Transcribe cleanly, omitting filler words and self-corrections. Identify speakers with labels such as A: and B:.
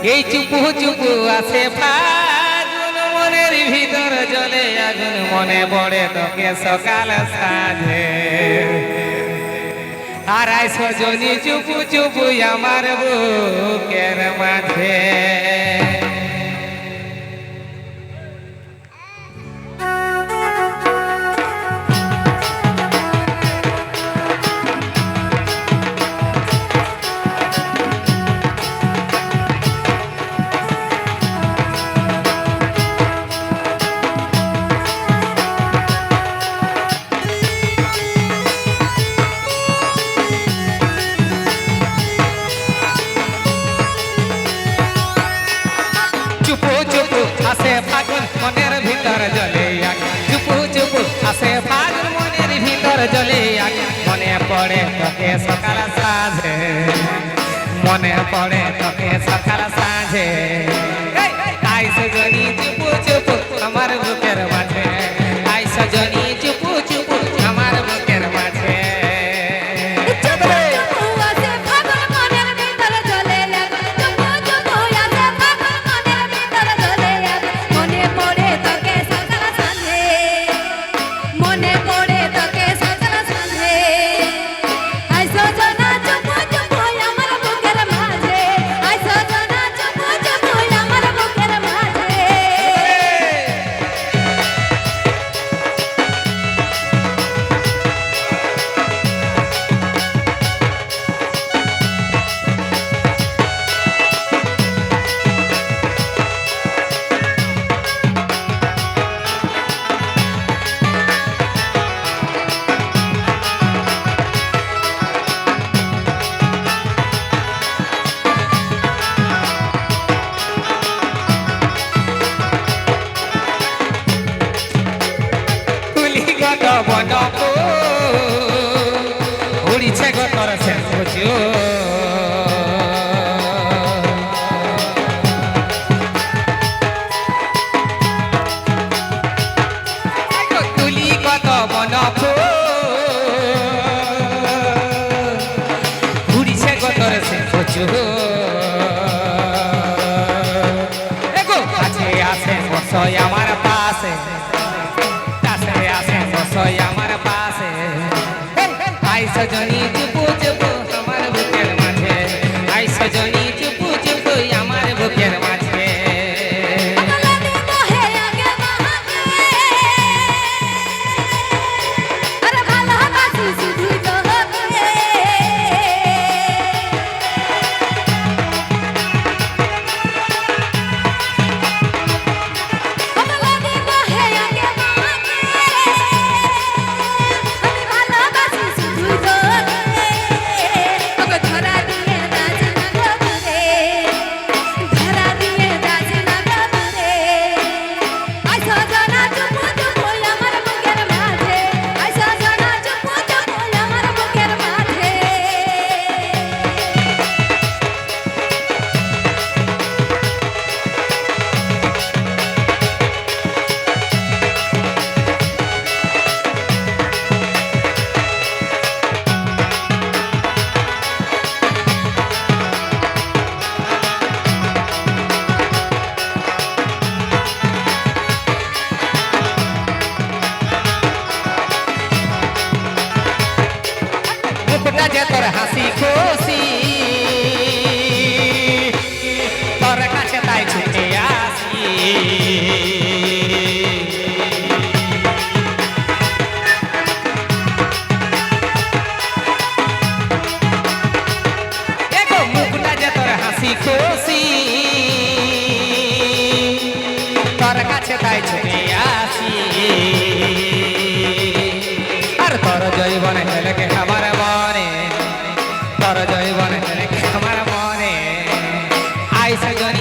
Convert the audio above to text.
A: এই চুপু চুপু আছে ফাগুন মনের ভিতর জ্বলে আগুন মনে পড়ে তোকে সকাল সাঁঝে হারাই সজনী চুপু চুপু আমার বুকের মাঝে আসে ফাগুন মনের ভিতর জ্বলে আগুন চুপু চুপু আসে ফাগুন মনের ভিতর জ্বলে আগুন মনে পড়ে তোকে সকাল সাঁঝে মনে পড়ে তোকে সকাল সাঁঝে আই সজনী চুপু চুপু আমার বুকের মাঝে আই সজনী চুপু চুপু আমার বুকের মাঝে উড়িছে গো তোর সে বুঝো তুলি কত বন উড়িছে গো তোর সে বুঝো কাছে আসে বসয় আমার পাশে কাছে আসে বসয় আমার পাশে আই সজনী চুপু চুপু আমার বুকের মাঝে আই সজনী চুপু চুপু আমার বুকের মাঝে যে তোর হাসি খুশি তোর কাছে তাই ছুটে আসি মুখটা যে তোর হাসি খুশি তোর কাছে তাই ছুটে আসি আর তোর জৈবন হেলে কে আমার মনে তোর জৈবন হেলে কে আমার মনে আই সজনী